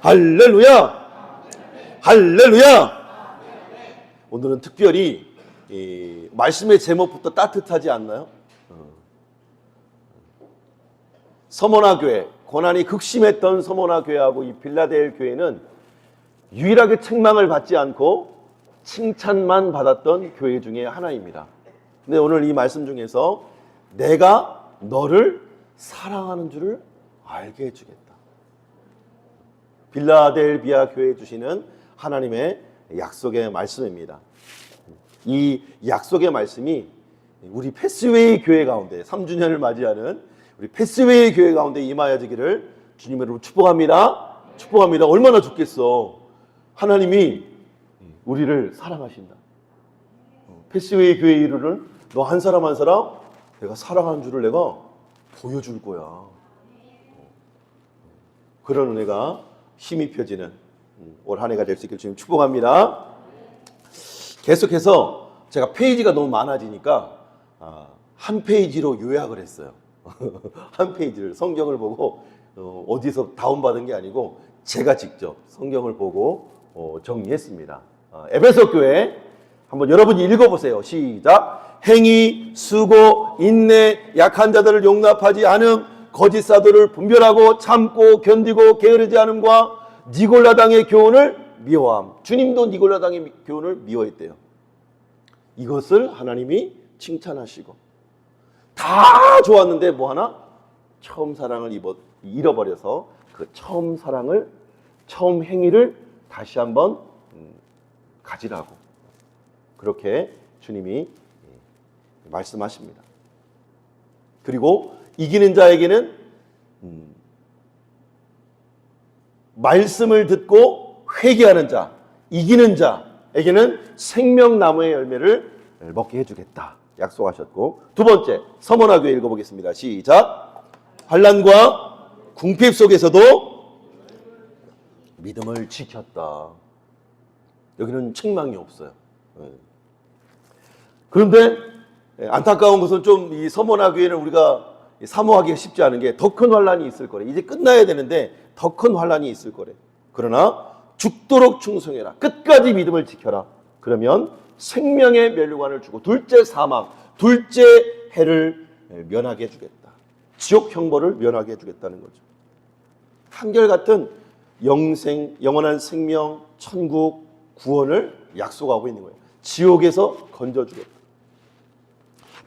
할렐루야! 할렐루야! 오늘은 특별히 이 말씀의 제목부터 따뜻하지 않나요? 서머나 교회, 고난이 극심했던 서머나 교회하고 이 빌라델 교회는 유일하게 책망을 받지 않고 칭찬만 받았던 교회 중에 하나입니다. 근데 오늘 이 말씀 중에서 내가 너를 사랑하는 줄을 알게 해주겠다. 빌라델비아 교회에 주시는 하나님의 약속의 말씀입니다. 이 약속의 말씀이 우리 패스웨이 교회 가운데 3주년을 맞이하는 우리 패스웨이 교회 가운데 임하여지기를 주님으로 축복합니다. 축복합니다. 얼마나 좋겠어. 하나님이 우리를 사랑하신다. 패스웨이 교회 이루는 너 한 사람 한 사람 내가 사랑하는 줄을 내가 보여줄 거야. 그런 은혜가 힘이 펴지는 올 한 해가 될 수 있기를 주님 축복합니다. 계속해서 제가 페이지가 너무 많아지니까 한 페이지로 요약을 했어요. 한 페이지를 성경을 보고 어디서 다운받은 게 아니고 제가 직접 성경을 보고 정리했습니다. 에베소 교회 한번 여러분이 읽어보세요. 시작. 행위, 수고, 인내, 약한 자들을 용납하지 않음, 거짓 사도를 분별하고 참고 견디고 게으르지 않음과 니골라당의 교훈을 미워함. 주님도 니골라당의 교훈을 미워했대요. 이것을 하나님이 칭찬하시고 다 좋았는데 뭐 하나? 처음 사랑을 잃어버려서 그 처음 사랑을, 처음 행위를 다시 한번 가지라고 그렇게 주님이 말씀하십니다. 그리고 이기는 자에게는 말씀을 듣고 회개하는 자, 이기는 자에게는 생명나무의 열매를 먹게 해주겠다 약속하셨고, 두 번째 서머나 교회 읽어보겠습니다. 시작. 환난과 궁핍 속에서도 믿음을 지켰다. 여기는 책망이 없어요. 그런데 안타까운 것은 좀 이 서머나 교회는 우리가 사모하기가 쉽지 않은 게 더 큰 환난이 있을 거래. 이제 끝나야 되는데 더 큰 환난이 있을 거래. 그러나 죽도록 충성해라. 끝까지 믿음을 지켜라. 그러면 생명의 면류관을 주고 둘째 사망, 둘째 해를 면하게 해주겠다. 지옥 형벌을 면하게 해주겠다는 거죠. 한결같은 영생, 영원한 생명, 천국, 구원을 약속하고 있는 거예요. 지옥에서 건져주겠다.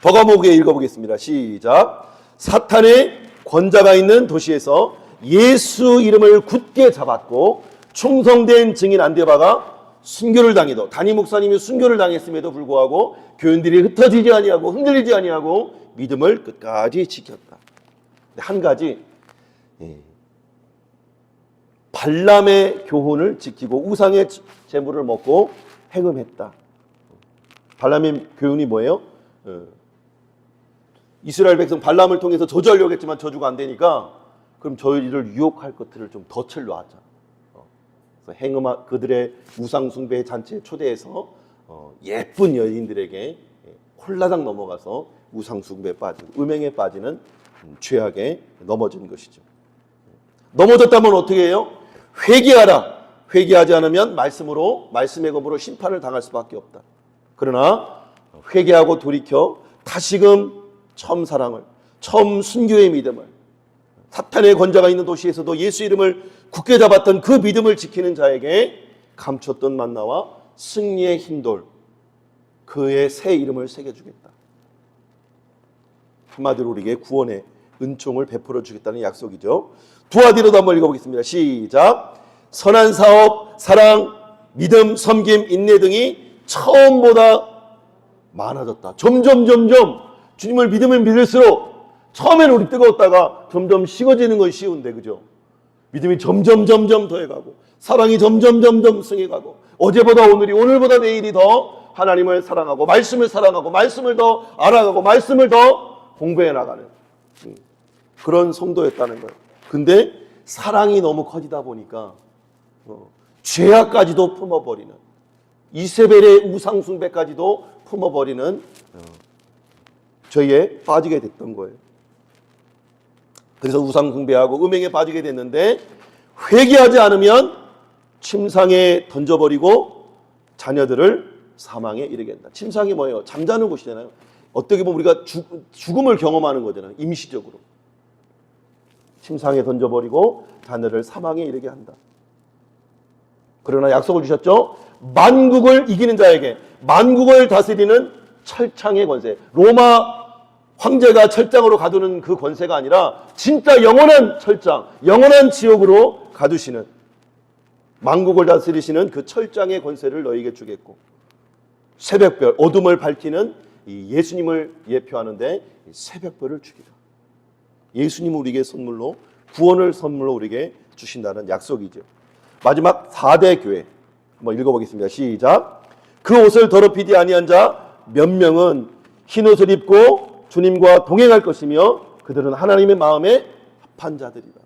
버가모그에 읽어보겠습니다. 시작. 사탄의 권자가 있는 도시에서 예수 이름을 굳게 잡았고 충성된 증인 안데바가 순교를 당해도, 담임 목사님이 순교를 당했음에도 불구하고 교인들이 흩어지지 아니하고 흔들리지 아니하고 믿음을 끝까지 지켰다. 한 가지, 발람의 교훈을 지키고 우상의 재물을 먹고 행음했다. 발람의 교훈이 뭐예요? 이스라엘 백성 발람을 통해서 저주하려고 했지만 저주가 안 되니까 그럼 저희를 유혹할 것들을 좀 덫을 놔자. 그래서 그들의 우상 숭배 잔치에 초대해서 예쁜 여인들에게 홀라당 넘어가서 우상 숭배에 빠지고 음행에 빠지는 죄악에 넘어진 것이죠. 넘어졌다면 어떻게 해요? 회개하라. 회개하지 않으면 말씀의 검으로 심판을 당할 수밖에 없다. 그러나 회개하고 돌이켜 다시금 처음 사랑을, 처음 순교의 믿음을, 사탄의 권자가 있는 도시에서도 예수 이름을 굳게 잡았던 그 믿음을 지키는 자에게 감췄던 만나와 승리의 흰돌, 그의 새 이름을 새겨주겠다. 한마디로 우리에게 구원의 은총을 베풀어 주겠다는 약속이죠. 두아디로도 한번 읽어보겠습니다. 시작. 선한 사업, 사랑, 믿음, 섬김, 인내 등이 처음보다 많아졌다. 점점 주님을 믿으면 믿을수록 처음에는 우리 뜨거웠다가 점점 식어지는 건 쉬운데, 그죠? 믿음이 점점 더해가고 사랑이 점점 승해가고 어제보다 오늘이, 오늘보다 내일이 더 하나님을 사랑하고 말씀을 사랑하고 말씀을 더 알아가고 말씀을 더 공부해 나가는 그런 성도였다는 거예요. 근데 사랑이 너무 커지다 보니까 죄악까지도 품어버리는, 이세벨의 우상 숭배까지도 품어버리는 죄에 빠지게 됐던 거예요. 그래서 우상 숭배하고 음행에 빠지게 됐는데 회개하지 않으면 침상에 던져버리고 자녀들을 사망에 이르게 한다. 침상이 뭐예요? 잠자는 곳이잖아요. 어떻게 보면 우리가 죽음을 경험하는 거잖아요. 임시적으로. 침상에 던져버리고 자녀를 사망에 이르게 한다. 그러나 약속을 주셨죠. 만국을 이기는 자에게, 만국을 다스리는 철창의 권세. 로마 황제가 철장으로 가두는 그 권세가 아니라 진짜 영원한 철장, 영원한 지옥으로 가두시는, 만국을 다스리시는 그 철장의 권세를 너희에게 주겠고, 새벽별, 어둠을 밝히는 이 예수님을 예표하는데 새벽별을 주기다. 예수님을 우리에게 선물로, 구원을 선물로 우리에게 주신다는 약속이죠. 마지막 4대 교회 한번 읽어보겠습니다. 시작. 그 옷을 더럽히지 아니한 자 몇 명은 흰 옷을 입고 주님과 동행할 것이며 그들은 하나님의 마음에 합한 자들이다.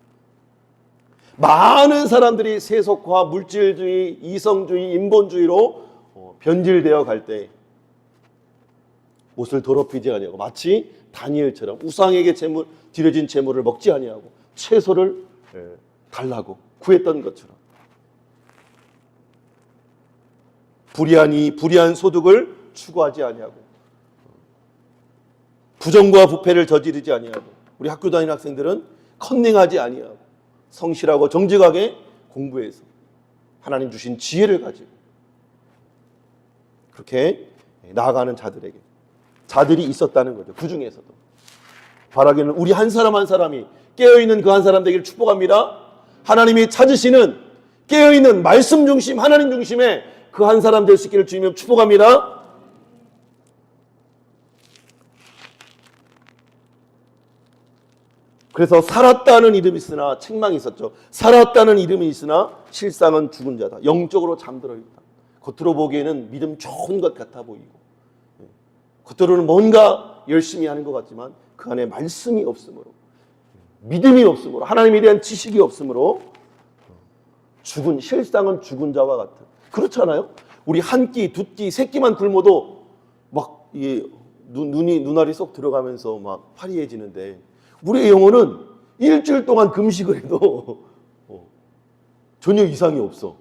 많은 사람들이 세속화, 물질주의, 이성주의, 인본주의로 변질되어 갈 때 옷을 더럽히지 아니하고 마치 다니엘처럼 우상에게 드려진 제물을 먹지 아니하고 채소를 달라고 구했던 것처럼 불의한 소득을 추구하지 아니하고 부정과 부패를 저지르지 아니하고 우리 학교 다니는 학생들은 컨닝하지 아니하고 성실하고 정직하게 공부해서 하나님 주신 지혜를 가지고 그렇게 나아가는 자들이 있었다는 거죠. 그 중에서도 바라기는 우리 한 사람 한 사람이 깨어있는 그 한 사람 되기를 축복합니다. 하나님이 찾으시는 깨어있는 말씀 중심, 하나님 중심의 그 한 사람 될 수 있기를 주님을 축복합니다. 그래서 살았다는 이름이 있으나 책망이 있었죠. 살았다는 이름이 있으나 실상은 죽은 자다. 영적으로 잠들어 있다. 겉으로 보기에는 믿음 좋은 것 같아 보이고 겉으로는 뭔가 열심히 하는 것 같지만 그 안에 말씀이 없으므로, 믿음이 없으므로, 하나님에 대한 지식이 없으므로 실상은 죽은 자와 같은. 그렇잖아요. 우리 한 끼, 두 끼, 세 끼만 굶어도 막 이게 눈알이 쏙 들어가면서 막 화려해지는데 우리의 영혼은 일주일 동안 금식을 해도 전혀 이상이 없어.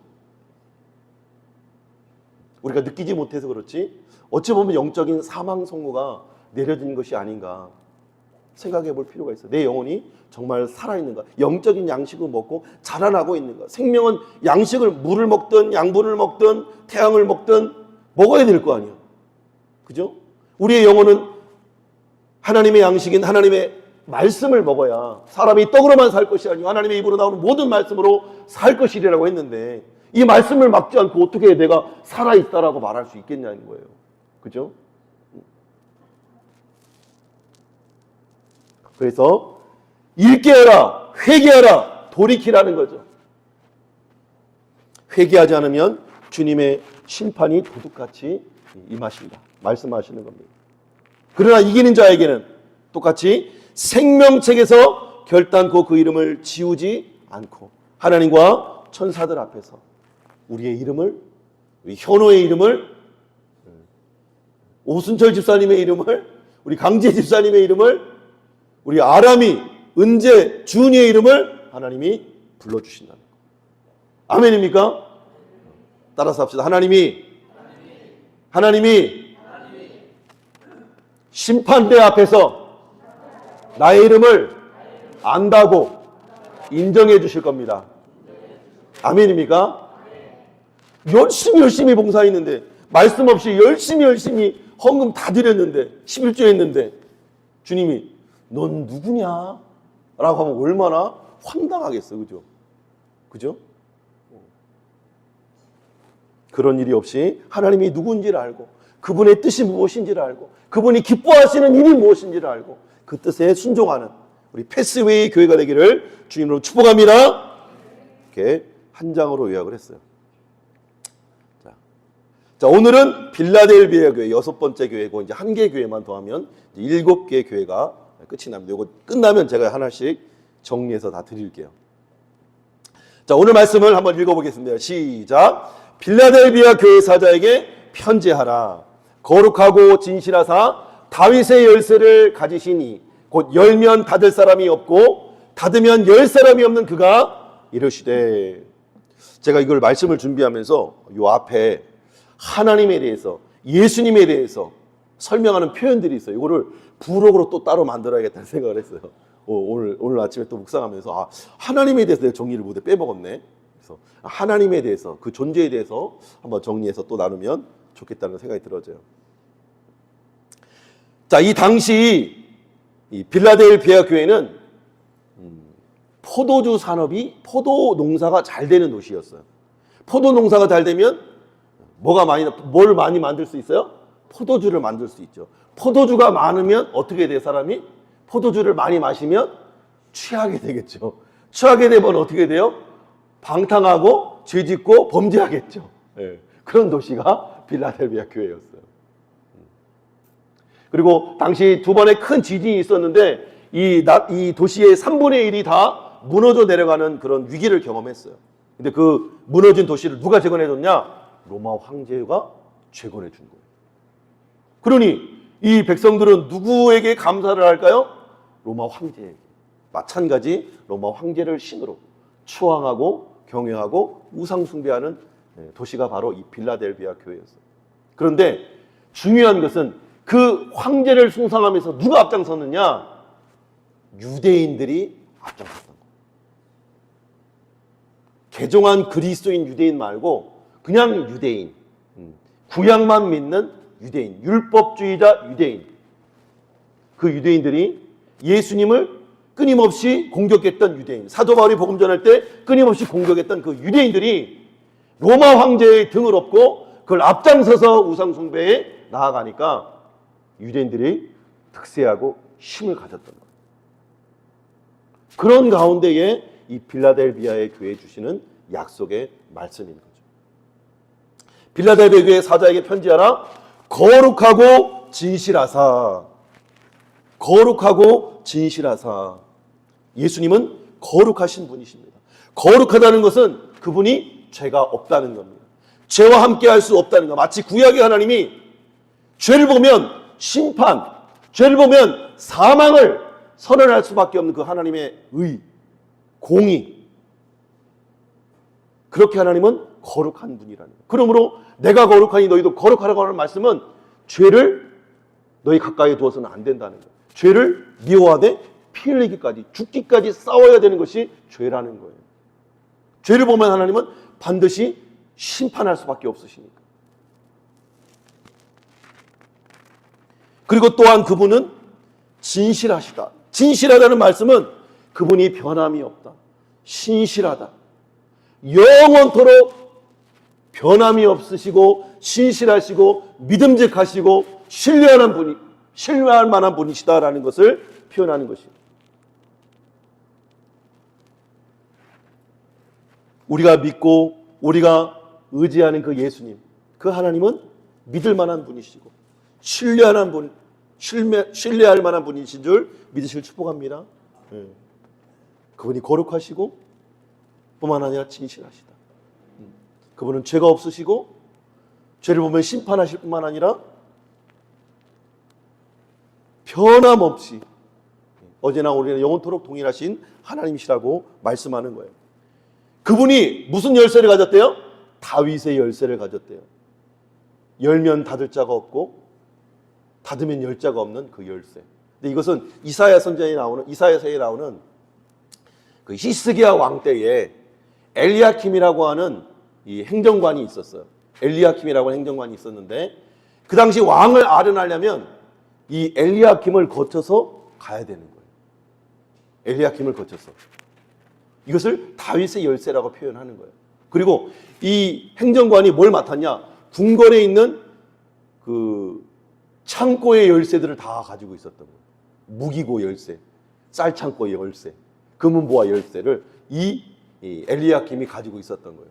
우리가 느끼지 못해서 그렇지 어찌 보면 영적인 사망 선고가 내려지는 것이 아닌가 생각해 볼 필요가 있어. 내 영혼이 정말 살아있는가, 영적인 양식을 먹고 자라나고 있는가. 생명은 양식을, 물을 먹든 양분을 먹든 태양을 먹든 먹어야 될 거 아니야. 그죠? 우리의 영혼은 하나님의 양식인 하나님의 말씀을 먹어야 사람이 떡으로만 살 것이 아니고 하나님의 입으로 나오는 모든 말씀으로 살 것이라고 했는데 이 말씀을 막지 않고 어떻게 내가 살아있다라고 말할 수 있겠냐는 거예요. 그죠? 그래서 일깨어라, 회개하라, 돌이키라는 거죠. 회개하지 않으면 주님의 심판이 도둑같이 임하신다. 말씀하시는 겁니다. 그러나 이기는 자에게는 똑같이 생명책에서 결단코 그 이름을 지우지 않고 하나님과 천사들 앞에서 우리의 이름을, 우리 현호의 이름을, 오순철 집사님의 이름을, 우리 강재 집사님의 이름을, 우리 아람이, 은재, 준이의 이름을 하나님이 불러주신다는 거. 아멘입니까? 따라서 합시다. 하나님이 심판대 앞에서 나의 이름을 안다고 인정해 주실 겁니다. 아멘입니까? 열심히 봉사했는데 말씀 없이 열심히 헌금 다 드렸는데 11조 했는데 주님이 넌 누구냐? 라고 하면 얼마나 황당하겠어. 그죠? 그런 일이 없이 하나님이 누군지를 알고 그분의 뜻이 무엇인지를 알고 그분이 기뻐하시는 일이 무엇인지를 알고 그 뜻에 순종하는 우리 패스웨이 교회가 되기를 주님으로 축복합니다. 이렇게 한 장으로 요약을 했어요. 자, 오늘은 빌라델비아 교회 6번째 교회고 이제 한 개 교회만 더하면 7개 교회가 끝이 납니다. 이거 끝나면 제가 하나씩 정리해서 다 드릴게요. 자, 오늘 말씀을 한번 읽어보겠습니다. 시작. 빌라델비아 교회 사자에게 편지하라. 거룩하고 진실하사 다윗의 열쇠를 가지시니 곧 열면 닫을 사람이 없고 닫으면 열 사람이 없는 그가 이르시되, 제가 이걸 말씀을 준비하면서 요 앞에 하나님에 대해서, 예수님에 대해서 설명하는 표현들이 있어요. 이거를 부록으로 또 따로 만들어야겠다는 생각을 했어요. 오늘 아침에 또 묵상하면서 하나님에 대해서 내가 정리를 못해 빼먹었네. 그래서 하나님에 대해서, 그 존재에 대해서 한번 정리해서 또 나누면 좋겠다는 생각이 들어져요. 자, 이 당시 이 빌라델피아 교회는 포도주 산업이, 포도 농사가 잘 되는 도시였어요. 포도 농사가 잘 되면 뭘 많이 만들 수 있어요? 포도주를 만들 수 있죠. 포도주가 많으면 어떻게 돼, 사람이? 포도주를 많이 마시면 취하게 되겠죠. 취하게 되면 어떻게 돼요? 방탕하고 죄짓고 범죄하겠죠. 네. 그런 도시가 빌라델피아 교회였어요. 그리고 당시 두 번의 큰 지진이 있었는데 이 도시의 3분의 1이 다 무너져 내려가는 그런 위기를 경험했어요. 근데 그 무너진 도시를 누가 재건해 줬냐? 로마 황제가 재건해 준 거예요. 그러니 이 백성들은 누구에게 감사를 할까요? 로마 황제에게. 마찬가지 로마 황제를 신으로 추앙하고 경외하고 우상 숭배하는 도시가 바로 이 빌라델피아 교회였어요. 그런데 중요한 것은 그 황제를 숭상하면서 누가 앞장섰느냐? 유대인들이 앞장섰던 거예요. 개종한 그리스도인 유대인 말고 그냥 유대인, 구약만 믿는 유대인, 율법주의자 유대인, 그 유대인들이 예수님을 끊임없이 공격했던 유대인, 사도 바울이 복음 전할 때 끊임없이 공격했던 그 유대인들이 로마 황제의 등을 업고 그걸 앞장서서 우상 숭배에 나아가니까 유대인들이 득세하고 힘을 가졌던 거예요. 그런 가운데에 이 빌라델비아의 교회에 주시는 약속의 말씀인 거죠. 빌라델비아 교회 사자에게 편지하라. 거룩하고 진실하사. 거룩하고 진실하사. 예수님은 거룩하신 분이십니다. 거룩하다는 것은 그분이 죄가 없다는 겁니다. 죄와 함께 할 수 없다는 것. 마치 구약의 하나님이 죄를 보면 심판, 죄를 보면 사망을 선언할 수밖에 없는 그 하나님의 의, 공의. 그렇게 하나님은 거룩한 분이라는 거예요. 그러므로 내가 거룩하니 너희도 거룩하라고 하는 말씀은 죄를 너희 가까이 두어서는 안 된다는 거예요. 죄를 미워하되 피 흘리기까지, 죽기까지 싸워야 되는 것이 죄라는 거예요. 죄를 보면 하나님은 반드시 심판할 수밖에 없으시니까. 그리고 또한 그분은 진실하시다. 진실하다는 말씀은 그분이 변함이 없다. 신실하다. 영원토록 변함이 없으시고 신실하시고 믿음직하시고 신뢰할 만한 분이시다라는 것을 표현하는 것입니다. 우리가 믿고 우리가 의지하는 그 예수님, 그 하나님은 믿을 만한 분이시고 신뢰할 만한 분이신 줄 믿으실 축복합니다. 그분이 거룩하시고 뿐만 아니라 진실하시다. 그분은 죄가 없으시고 죄를 보면 심판하실 뿐만 아니라 변함없이 어제나 오늘이나 영원토록 동일하신 하나님이시라고 말씀하는 거예요. 그분이 무슨 열쇠를 가졌대요? 다윗의 열쇠를 가졌대요. 열면 닫을 자가 없고 닫으면 열 자가 없는 그 열쇠. 근데 이것은 이사야서에 나오는 그 히스기야 왕 때에 엘리야킴이라고 하는 이 행정관이 있었어요. 엘리야킴이라고 하는 행정관이 있었는데 그 당시 왕을 아련하려면 이 엘리야킴을 거쳐서 가야 되는 거예요. 엘리야킴을 거쳐서. 이것을 다윗의 열쇠라고 표현하는 거예요. 그리고 이 행정관이 뭘 맡았냐? 궁궐에 있는 그 창고의 열쇠들을 다 가지고 있었던 거예요. 무기고 열쇠, 쌀창고의 열쇠, 금은보화 열쇠를 이 엘리야킴이 가지고 있었던 거예요.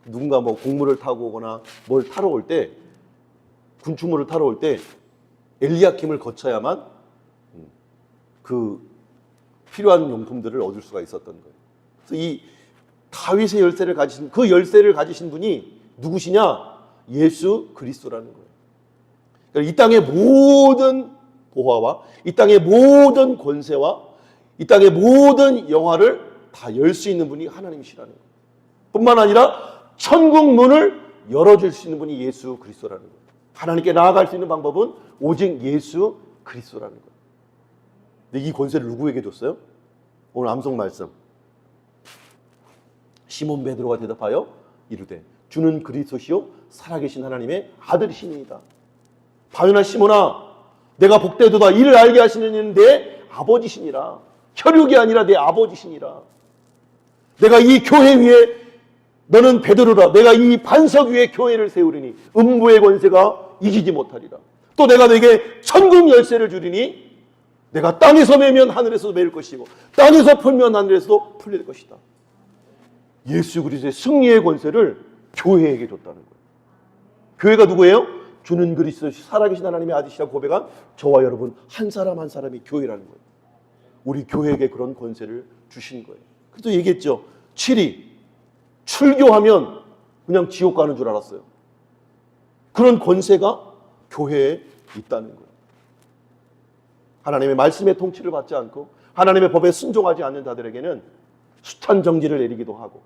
누군가 뭐 곡물을 타고 오거나 뭘 타러 올 때, 군추물을 타러 올 때 엘리야킴을 거쳐야만 그 필요한 용품들을 얻을 수가 있었던 거예요. 그래서 이 다윗의 열쇠를 가지신, 그 열쇠를 가지신 분이 누구시냐? 예수 그리스도라는 거예요. 그러니까 이 땅의 모든 보화와 이 땅의 모든 권세와 이 땅의 모든 영화를 다 열 수 있는 분이 하나님이시라는 거예요. 뿐만 아니라 천국 문을 열어줄 수 있는 분이 예수 그리스도라는 거예요. 하나님께 나아갈 수 있는 방법은 오직 예수 그리스도라는 거예요. 근데 이 권세를 누구에게 줬어요? 오늘 암송 말씀. 시몬 베드로가 대답하여 이르되 주는 그리스도시요 살아계신 하나님의 아들이시니이다. 바요나 시몬아, 내가 복되도다. 이를 알게 하시는 이는 내 아버지시니라. 혈육이 아니라 내 아버지시니라. 내가 이 교회 위에, 너는 베드로라, 내가 이 반석 위에 교회를 세우리니 음부의 권세가 이기지 못하리라. 또 내가 내게 천국 열쇠를 주리니 내가 땅에서 매면 하늘에서도 매일 것이고 땅에서 풀면 하늘에서도 풀릴 것이다. 예수 그리스도의 승리의 권세를 교회에게 줬다는 거예요. 교회가 누구예요? 주는 그리스도 살아계신 하나님의 아들이시라고 고백한 저와 여러분 한 사람 한 사람이 교회라는 거예요. 우리 교회에게 그런 권세를 주신 거예요. 그래서 얘기했죠. 7위 출교하면 그냥 지옥 가는 줄 알았어요. 그런 권세가 교회에 있다는 거예요. 하나님의 말씀의 통치를 받지 않고 하나님의 법에 순종하지 않는 자들에게는 숱한 정죄를 내리기도 하고,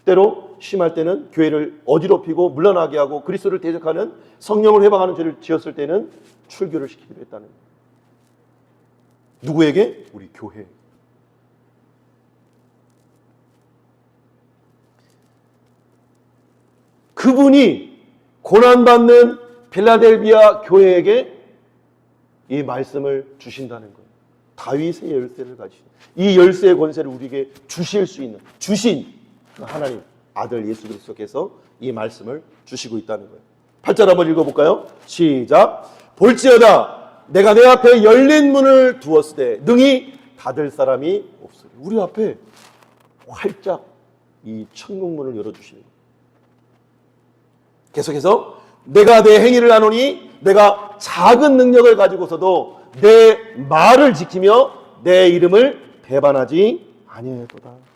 때로 심할 때는 교회를 어지럽히고 물러나게 하고 그리스도를 대적하는 성령을 회방하는 죄를 지었을 때는 출교를 시키기도 했다는 거예요. 누구에게? 우리 교회. 그분이 고난받는 필라델비아 교회에게 이 말씀을 주신다는 거예요. 다윗의 열쇠를 가지신, 이 열쇠의 권세를 우리에게 주실 수 있는, 주신 하나님 아들 예수 그리스도께서 이 말씀을 주시고 있다는 거예요. 8절 한번 읽어볼까요? 시작. 볼지어다 내가 내 앞에 열린 문을 두었을 때 능히 닫을 사람이 없으리. 우리 앞에 활짝 이 천국 문을 열어주시는 거예요. 계속해서 내가 내 행위를 아노니 내가 작은 능력을 가지고서도 내 말을 지키며 내 이름을 배반하지 아니하였도다.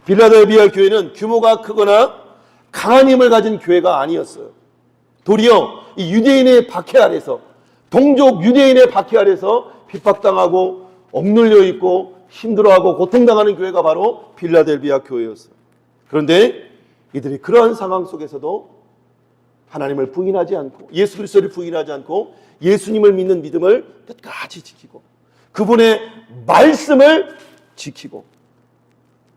빌라델비아 교회는 규모가 크거나 강한 힘을 가진 교회가 아니었어요. 도리어 이 유대인의 박해 아래서, 동족 유대인의 박해 아래서 핍박당하고 억눌려 있고 힘들어하고 고통당하는 교회가 바로 빌라델비아 교회였어요. 그런데 이들이 그러한 상황 속에서도 하나님을 부인하지 않고 예수 그리스도를 부인하지 않고 예수님을 믿는 믿음을 끝까지 지키고 그분의 말씀을 지키고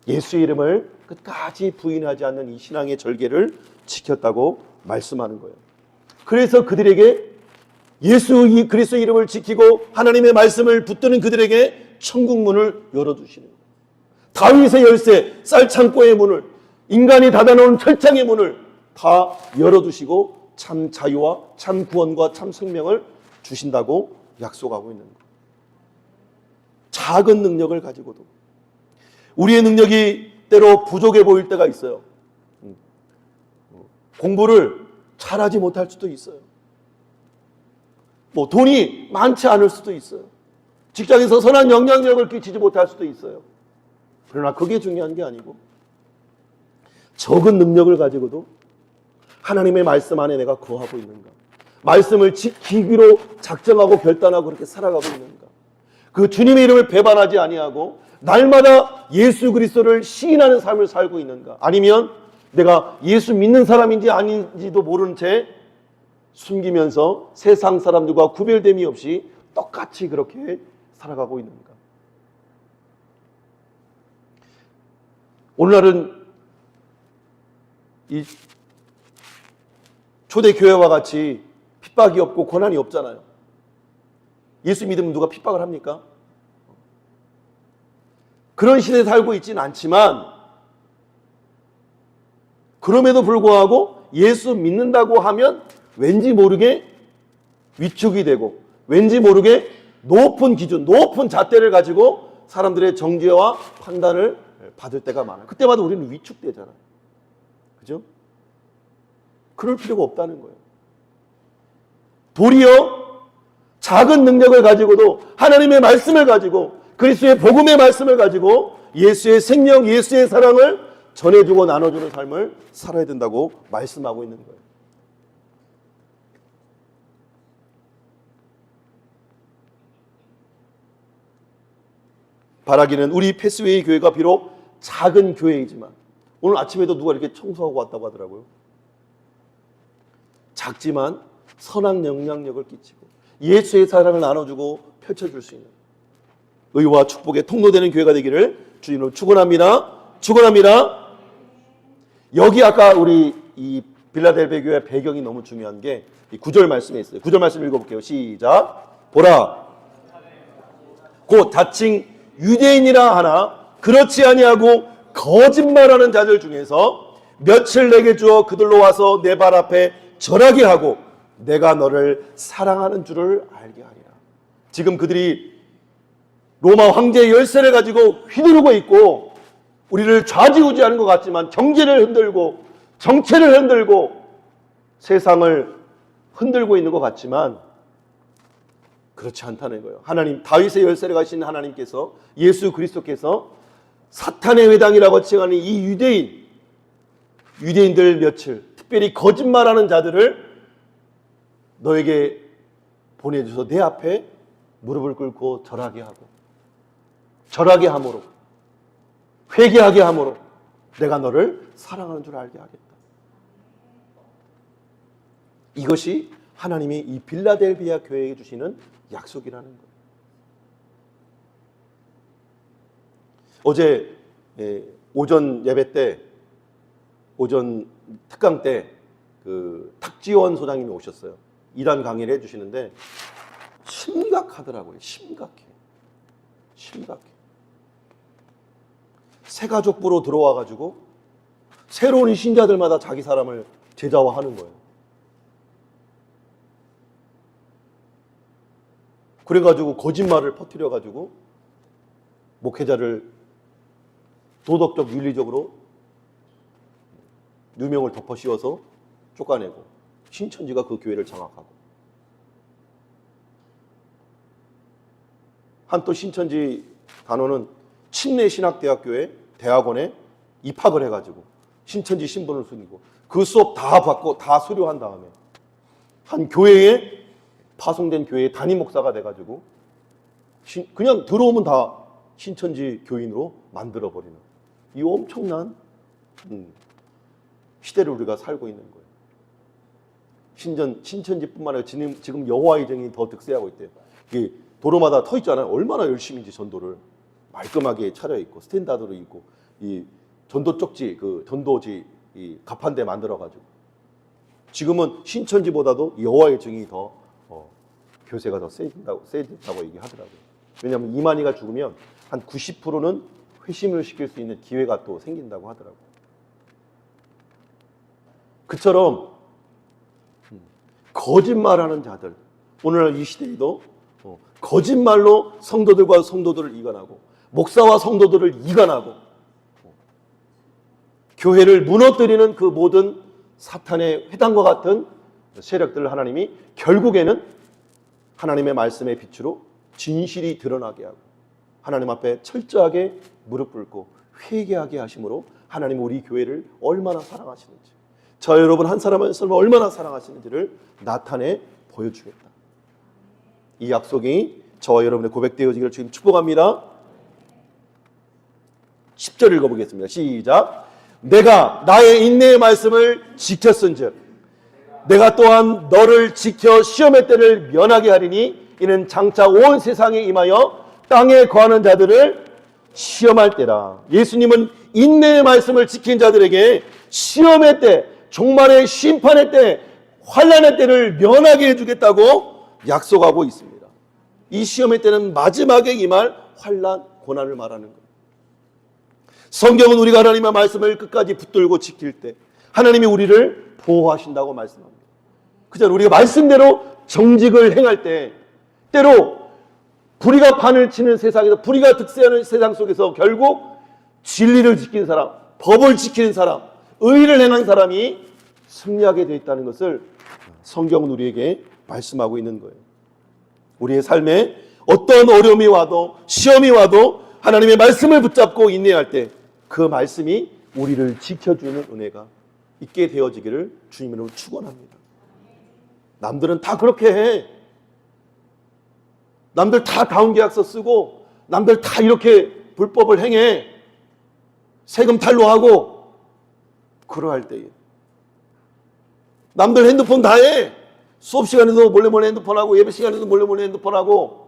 예수의 이름을 끝까지 부인하지 않는 이 신앙의 절개를 지켰다고 말씀하는 거예요. 그래서 그들에게 예수 그리스도의 이름을 지키고 하나님의 말씀을 붙드는 그들에게 천국 문을 열어주시는 거예요. 다윗의 열쇠, 쌀창고의 문을, 인간이 닫아놓은 철창의 문을 다 열어두시고 참 자유와 참 구원과 참 생명을 주신다고 약속하고 있는 거예요. 작은 능력을 가지고도 우리의 능력이 때로 부족해 보일 때가 있어요. 공부를 잘하지 못할 수도 있어요. 돈이 많지 않을 수도 있어요. 직장에서 선한 영향력을 끼치지 못할 수도 있어요. 그러나 그게 중요한 게 아니고 적은 능력을 가지고도 하나님의 말씀 안에 내가 거하고 있는가, 말씀을 지키기로 작정하고 결단하고 그렇게 살아가고 있는가, 그 주님의 이름을 배반하지 아니하고 날마다 예수 그리스도를 시인하는 삶을 살고 있는가, 아니면 내가 예수 믿는 사람인지 아닌지도 모르는 채 숨기면서 세상 사람들과 구별됨이 없이 똑같이 그렇게 살아가고 있는가. 오늘날은 이 초대교회와 같이 핍박이 없고 고난이 없잖아요. 예수 믿으면 누가 핍박을 합니까? 그런 시대에 살고 있지는 않지만 그럼에도 불구하고 예수 믿는다고 하면 왠지 모르게 위축이 되고 왠지 모르게 높은 기준, 높은 잣대를 가지고 사람들의 정죄와 판단을 받을 때가 많아요. 그때마다 우리는 위축되잖아요. 그죠? 그럴 필요가 없다는 거예요. 도리어 작은 능력을 가지고도 하나님의 말씀을 가지고 그리스도의 복음의 말씀을 가지고 예수의 생명, 예수의 사랑을 전해주고 나눠주는 삶을 살아야 된다고 말씀하고 있는 거예요. 바라기는 우리 패스웨이 교회가 비록 작은 교회이지만, 오늘 아침에도 누가 이렇게 청소하고 왔다고 하더라고요. 작지만 선한 영향력을 끼치고 예수의 사랑을 나눠주고 펼쳐줄 수 있는 의와 축복의 통로되는 교회가 되기를 주님으로 축원합니다. 축원합니다. 여기 아까 우리 이 빌라델베 교회 배경이 너무 중요한 게 이 9절 말씀에 있어요. 9절 말씀 읽어볼게요. 시작. 보라, 곧 자칭 유대인이라 하나 그렇지 아니하고 거짓말하는 자들 중에서 며칠 내게 주어 그들로 와서 내 발 앞에 절하게 하고 내가 너를 사랑하는 줄을 알게 하리라. 지금 그들이 로마 황제의 열쇠를 가지고 휘두르고 있고 우리를 좌지우지하는 것 같지만, 경제를 흔들고 정체를 흔들고 세상을 흔들고 있는 것 같지만 그렇지 않다는 거예요. 하나님, 다윗의 열쇠를 가신 하나님께서, 예수 그리스도께서 사탄의 회당이라고 칭하는 이 유대인들 며칠, 특별히 거짓말하는 자들을 너에게 보내줘서 내 앞에 무릎을 꿇고 절하게 하고, 절하게 함으로, 회개하게 함으로 내가 너를 사랑하는 줄 알게 하겠다. 이것이 하나님이 이 빌라델비아 교회에 주시는 약속이라는 거예요. 어제 오전 예배 때, 오전 특강 때 그 탁지원 소장님이 오셨어요. 이단 강의를 해주시는데 심각하더라고요. 심각해. 새 가족부로 들어와가지고 새로운 신자들마다 자기 사람을 제자화하는 거예요. 그래가지고 거짓말을 퍼뜨려가지고 목회자를 도덕적, 윤리적으로 누명을 덮어 씌워서 쫓아내고, 신천지가 그 교회를 장악하고, 한 또 신천지 단원은 침례신학대학교에 대학원에 입학을 해가지고 신천지 신분을 숨기고 그 수업 다 받고 다 수료한 다음에 한 교회에, 파송된 교회의 담임 목사가 돼가지고 그냥 들어오면 다 신천지 교인으로 만들어버리는 이 엄청난 시대를 우리가 살고 있는 거예요. 신천지뿐만 아니라 지금 여호와의 증인이 더 득세하고 있대요. 이게 도로마다 터 있잖아요. 얼마나 열심히인지 전도를 말끔하게 차려입고 스탠다드로 입고 이 전도 쪽지, 그 전도지 이 가판대 만들어가지고 지금은 신천지보다도 여호와의 증인이 더 교세가 더 세진다고 얘기하더라고요. 왜냐하면 이만희가 죽으면 한 90%는 회심을 시킬 수 있는 기회가 또 생긴다고 하더라고요. 그처럼 거짓말하는 자들, 오늘날 이 시대에도 거짓말로 성도들과 성도들을 이간하고 목사와 성도들을 이간하고 교회를 무너뜨리는 그 모든 사탄의 회당과 같은 세력들을 하나님이 결국에는 하나님의 말씀의 빛으로 진실이 드러나게 하고 하나님 앞에 철저하게 무릎 꿇고 회개하게 하심으로 하나님 우리 교회를 얼마나 사랑하시는지, 저 여러분 한 사람 한 사람을 얼마나 사랑하시는지를 나타내 보여주겠다. 이 약속이 저와 여러분의 고백되어지기를 주님 축복합니다. 10절 읽어보겠습니다. 시작. 내가 나의 인내의 말씀을 지켰은즉 내가 또한 너를 지켜 시험의 때를 면하게 하리니 이는 장차 온 세상에 임하여 땅에 거하는 자들을 시험할 때라. 예수님은 인내의 말씀을 지킨 자들에게 시험의 때, 종말의 심판의 때, 환난의 때를 면하게 해주겠다고 약속하고 있습니다. 이 시험의 때는 마지막에 임할 환난, 고난을 말하는 거예요. 성경은 우리가 하나님의 말씀을 끝까지 붙들고 지킬 때 하나님이 우리를 보호하신다고 말씀합니다. 그저 우리가 말씀대로 정직을 행할 때, 때로 불의가 판을 치는 세상에서, 불의가 득세하는 세상 속에서 결국 진리를 지키는 사람, 법을 지키는 사람, 의를 행한 사람이 승리하게 되어 있다는 것을 성경은 우리에게 말씀하고 있는 거예요. 우리의 삶에 어떤 어려움이 와도, 시험이 와도 하나님의 말씀을 붙잡고 인내할 때 그 말씀이 우리를 지켜주는 은혜가 있게 되어지기를 주님으로 축원합니다. 남들은 다 그렇게 해. 남들 다 다운계약서 쓰고 남들 다 이렇게 불법을 행해. 세금 탈루하고. 그러할 때에 남들 핸드폰 다 해. 수업 시간에도 몰래 핸드폰하고 예배 시간에도 몰래 핸드폰하고.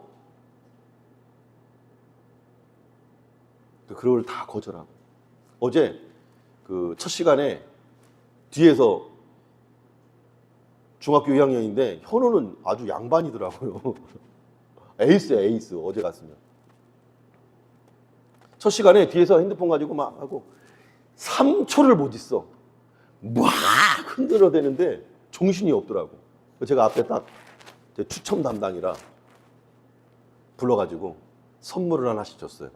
그걸 다 거절하고. 어제 그 첫 시간에 뒤에서 중학교 2학년인데 현우는 아주 양반이더라고요. 에이스야, 에이스. 어제 갔으면. 첫 시간에 뒤에서 핸드폰 가지고 막 하고 3초를 못 있어. 막 흔들어대는데 정신이 없더라고. 제가 앞에 딱 추첨 담당이라 불러가지고 선물을 하나씩 줬어요.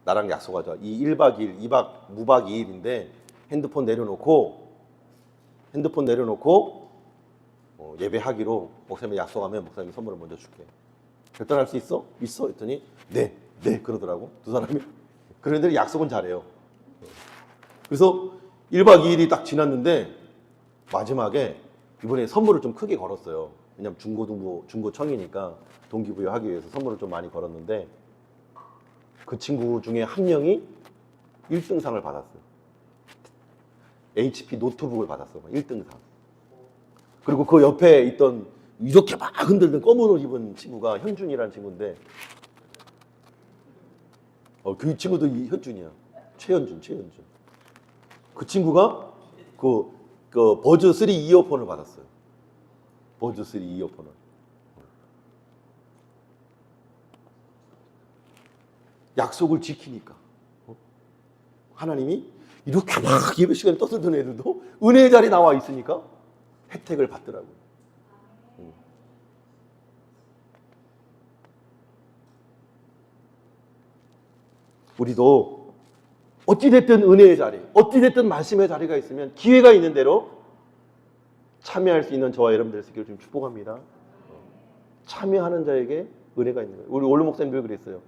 나랑 약속하자. 이 1박 2일, 2박, 무박 2일인데 핸드폰 내려놓고 예배하기로 목사님이 약속하면 목사님이 선물을 먼저 줄게. 결단할 수 있어? 있어? 했더니 네 그러더라고. 두 사람이. 그런데 약속은 잘해요. 그래서 1박 2일이 딱 지났는데 마지막에 이번에 선물을 좀 크게 걸었어요. 왜냐면 중고청이니까 동기부여하기 위해서 선물을 좀 많이 걸었는데 그 친구 중에 한 명이 1등상을 받았어요. HP 노트북을 받았어. 1등상. 그리고 그 옆에 있던 이렇게 막 흔들던 검은 옷 입은 친구가 현준이라는 친구인데 그 친구도 현준이야. 최현준. 그 친구가 그 버즈 3 이어폰을 받았어요. 버즈 3 이어폰을. 약속을 지키니까. 하나님이 이렇게 막 예배 시간에 떠들던 애들도 은혜의 자리에 나와 있으니까 혜택을 받더라고요. 우리도 어찌됐든 은혜의 자리, 어찌됐든 말씀의 자리가 있으면 기회가 있는 대로 참여할 수 있는 저와 여러분들 되기를 좀 축복합니다. 참여하는 자에게 은혜가 있는 거예요. 우리 올로 목사님들 그랬어요.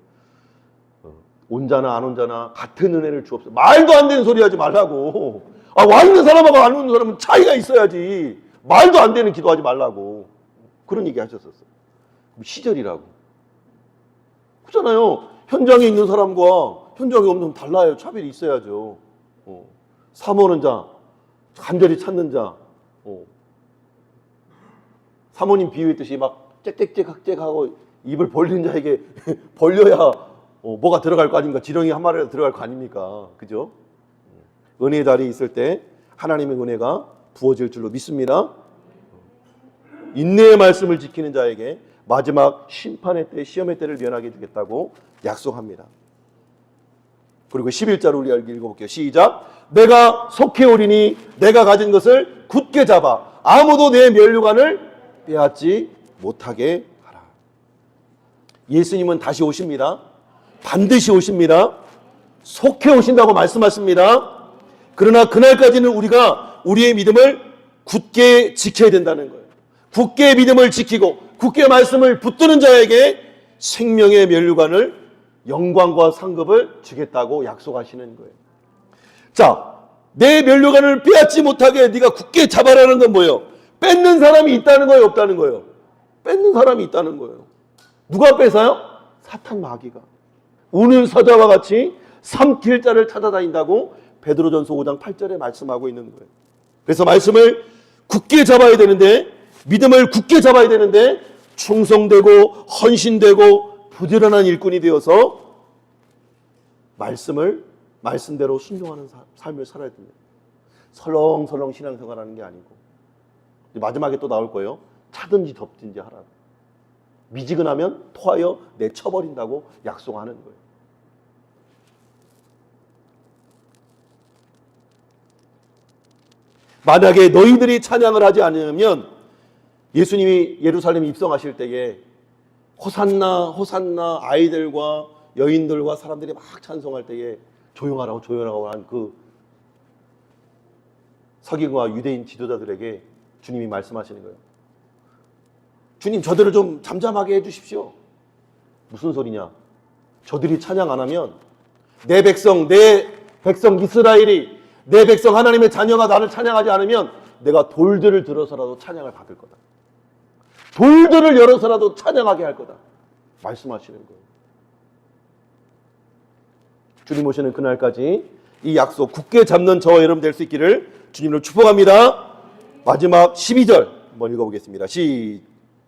온 자나 안 온 자나 같은 은혜를 주옵소서. 말도 안 되는 소리 하지 말라고. 와 있는 사람하고 안 오는 사람은 차이가 있어야지. 말도 안 되는 기도하지 말라고. 그런 얘기 하셨었어요. 시절이라고. 그렇잖아요. 현장에 있는 사람과 현장에 없는 사람 달라요. 차별이 있어야죠. 사모는 자, 간절히 찾는 자. 사모님 비유했듯이 막 짹짹짹하고 입을 벌린 자에게 벌려야 뭐가 들어갈 거 아닙니까? 지렁이 한 마리라도 들어갈 거 아닙니까? 그죠? 은혜의 자리에 있을 때 하나님의 은혜가 부어질 줄로 믿습니다. 인내의 말씀을 지키는 자에게 마지막 심판의 때, 시험의 때를 면하게 해주겠다고 약속합니다. 그리고 11절을 우리 읽어볼게요. 시작. 내가 속해 오리니 내가 가진 것을 굳게 잡아 아무도 내 면류관을 빼앗지 못하게 하라. 예수님은 다시 오십니다. 반드시 오십니다. 속해 오신다고 말씀하십니다. 그러나 그날까지는 우리가 우리의 믿음을 굳게 지켜야 된다는 거예요. 굳게 믿음을 지키고 굳게 말씀을 붙드는 자에게 생명의 면류관을, 영광과 상급을 주겠다고 약속하시는 거예요. 자, 내 면류관을 빼앗지 못하게 네가 굳게 잡아라는 건 뭐예요? 뺏는 사람이 있다는 거예요, 없다는 거예요? 뺏는 사람이 있다는 거예요. 누가 뺏어요? 사탄 마귀가. 우는 사자와 같이 삼킬 자를 찾아다닌다고 베드로전서 5장 8절에 말씀하고 있는 거예요. 그래서 말씀을 굳게 잡아야 되는데, 믿음을 굳게 잡아야 되는데 충성되고 헌신되고 부지런한 일꾼이 되어서 말씀대로 순종하는 삶을 살아야 됩니다. 설렁설렁 신앙생활하는 게 아니고 마지막에 또 나올 거예요. 차든지 덮든지 하라. 미지근하면 토하여 내쳐버린다고 약속하는 거예요. 만약에 너희들이 찬양을 하지 않으면 예수님이 예루살렘에 입성하실 때에 호산나 호산나 아이들과 여인들과 사람들이 막 찬송할 때에 조용하라고 조용하라고 한 그 서기관과 유대인 지도자들에게 주님이 말씀하시는 거예요. 주님, 저들을 좀 잠잠하게 해주십시오. 무슨 소리냐? 저들이 찬양 안 하면 내 백성 이스라엘이, 내 백성 하나님의 자녀가 나를 찬양하지 않으면 내가 돌들을 들어서라도 찬양을 받을 거다. 돌들을 열어서라도 찬양하게 할 거다. 말씀하시는 거예요. 주님 오시는 그날까지 이 약속 굳게 잡는 저와 여러분 될 수 있기를 주님으로 축복합니다. 마지막 12절 한번 읽어보겠습니다.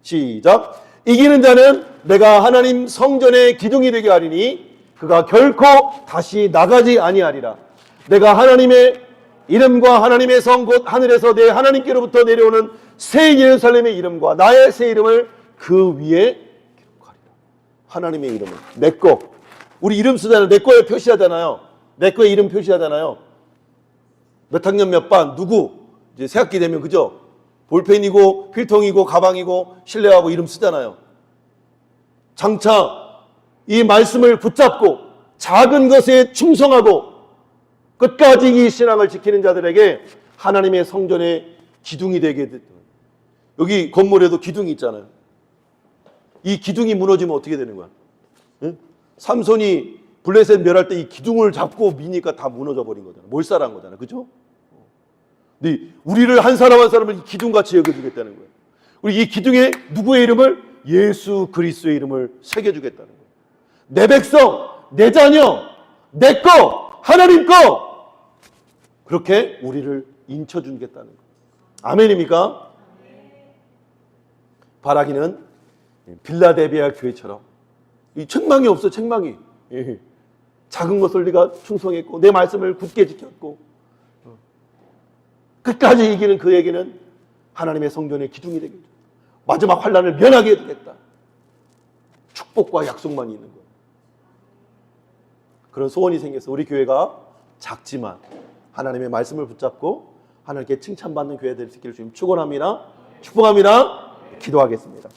시작. 이기는 자는 내가 하나님 성전의 기둥이 되게 하리니 그가 결코 다시 나가지 아니하리라. 내가 하나님의 이름과 하나님의 성 곧 하늘에서 내 하나님께로부터 내려오는 새 예루살렘의 이름과 나의 새 이름을 그 위에 기록하리라. 하나님의 이름은 내 거. 우리 이름 쓰잖아요. 내 거에 표시하잖아요. 내 거에 이름 표시하잖아요. 몇 학년 몇 반 누구 이제 새학기 되면 그죠? 볼펜이고 필통이고 가방이고 실내화고 이름 쓰잖아요. 장차 이 말씀을 붙잡고 작은 것에 충성하고 끝까지 이 신앙을 지키는 자들에게 하나님의 성전의 기둥이 되게 됐다. 여기 건물에도 기둥이 있잖아요. 이 기둥이 무너지면 어떻게 되는 거야? 응? 삼손이 블레셋 멸할 때 이 기둥을 잡고 미니까 다 무너져 버린 거잖아. 몰살한 거잖아. 그죠? 근데 우리를 한 사람 한 사람을 이 기둥같이 여겨주겠다는 거예요. 우리 이 기둥에 누구의 이름을? 예수 그리스도의 이름을 새겨주겠다는 거예요. 내 백성, 내 자녀, 내 거, 하나님 거. 그렇게 우리를 인쳐주겠다는 거예요. 아멘입니까? 바라기는 빌라델비아 교회처럼 이 책망이 없어. 책망이. 작은 것을 네가 충성했고 내 말씀을 굳게 지켰고 끝까지 이기는 그에게는 하나님의 성전의 기둥이 되겠다. 마지막 환난을 면하게 해주겠다. 축복과 약속만 있는 거예요. 그런 소원이 생겨서 우리 교회가 작지만 하나님의 말씀을 붙잡고 하나님께 칭찬받는 교회 될 수 있기를 주님 축원합니다. 축복합니다. 기도하겠습니다.